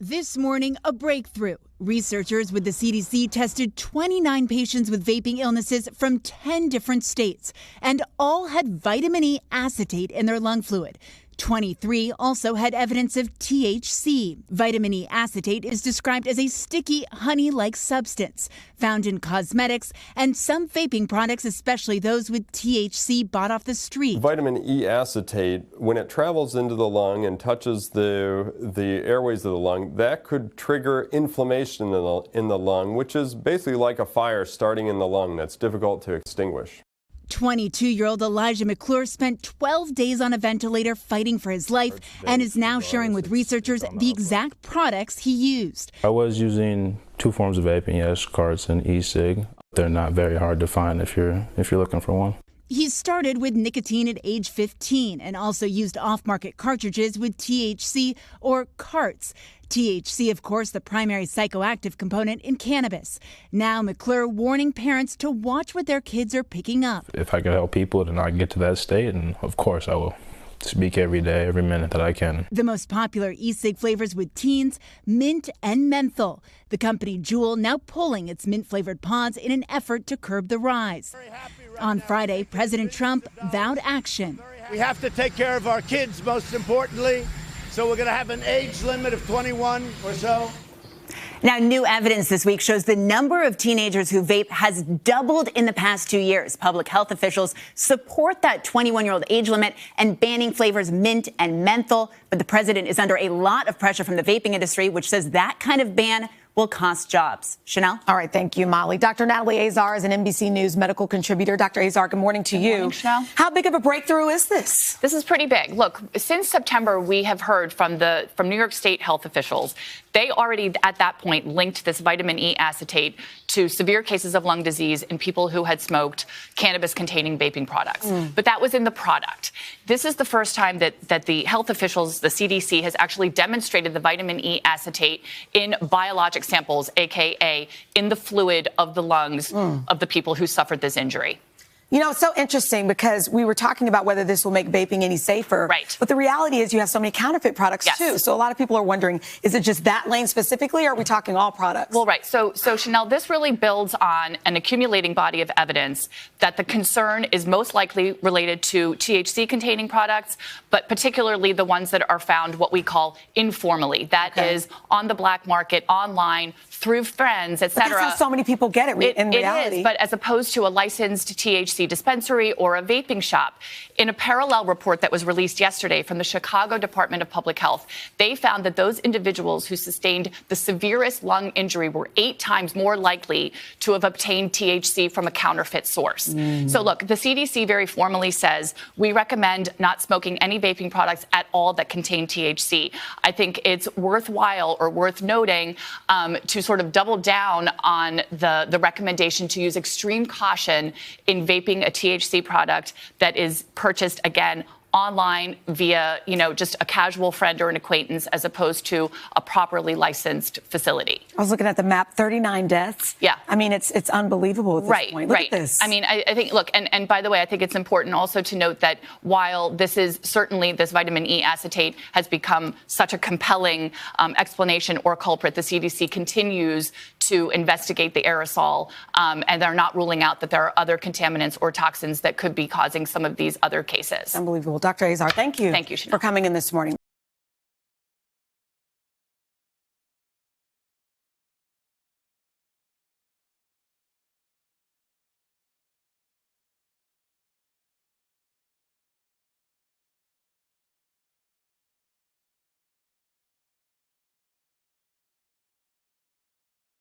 This morning, a breakthrough. Researchers with the CDC tested 29 patients with vaping illnesses from 10 different states, and all had vitamin E acetate in their lung fluid. 23 also had evidence of THC. Vitamin E acetate is described as a sticky, honey-like substance found in cosmetics and some vaping products, especially those with THC bought off the street. Vitamin E acetate, when it travels into the lung and touches the airways of the lung, that could trigger inflammation in the lung, which is basically like a fire starting in the lung that's difficult to extinguish. 22-year-old Elijah McClure spent 12 days on a ventilator fighting for his life and is now sharing with researchers the exact products he used. I was using two forms of vaping, yes, carts and e-cig. They're not very hard to find if you're looking for one. He started with nicotine at age 15 and also used off-market cartridges with THC or carts. THC, of course, the primary psychoactive component in cannabis. Now McClure warning parents to watch what their kids are picking up. If I could help people to not get to that state, and of course I will speak every day, every minute that I can. The most popular e-cig flavors with teens, mint and menthol. The company Juul now pulling its mint-flavored pods in an effort to curb the rise. On Friday, President Trump vowed action. We have to take care of our kids, most importantly, so we're going to have an age limit of 21 or so. Now, new evidence this week shows the number of teenagers who vape has doubled in the past 2 years. Public health officials support that 21-year-old age limit and banning flavors mint and menthol. But the president is under a lot of pressure from the vaping industry, which says that kind of ban will cost jobs. Chanel? All right. Thank you, Molly. Dr. Natalie Azar is an NBC News medical contributor. Dr. Azar, good morning to you. Good morning, Chanel. How big of a breakthrough is this? This is pretty big. Look, since September, we have heard from New York State health officials. They already, at that point, linked this vitamin E acetate to severe cases of lung disease in people who had smoked cannabis-containing vaping products. But that was in the product. This is the first time that the health officials, the CDC, has actually demonstrated the vitamin E acetate in biologic samples, a.k.a. in the fluid of the lungs of the people who suffered this injury. You know, it's so interesting because we were talking about whether this will make vaping any safer. Right. But the reality is you have so many counterfeit products, too. So a lot of people are wondering, is it just that lane specifically, or are we talking all products? Well, right. So Chanel, this really builds on an accumulating body of evidence that the concern is most likely related to THC-containing products, but particularly the ones that are found what we call informally. That is on the black market, online, through friends, et cetera. But that's how so many people get it in reality. It is, but as opposed to a licensed THC dispensary or a vaping shop. In a parallel report that was released yesterday from the Chicago Department of Public Health, they found that those individuals who sustained the severest lung injury were 8 times more likely to have obtained THC from a counterfeit source. So look, the CDC very formally says we recommend not smoking any vaping products at all that contain THC. I think it's worthwhile or worth noting to sort of double down on the recommendation to use extreme caution in vaping a THC product that is purchased, again, online via, just a casual friend or an acquaintance as opposed to a properly licensed facility. I was looking at the map, 39 deaths. Yeah. I mean, it's unbelievable at this point. Look at this. I mean, I think, look, and by the way, I think it's important also to note that while this is certainly, this vitamin E acetate has become such a compelling explanation or culprit, the CDC continues to investigate the aerosol, and they're not ruling out that there are other contaminants or toxins that could be causing some of these other cases. Unbelievable. Dr. Azar, thank you. Thank you, Chanel. For coming in this morning.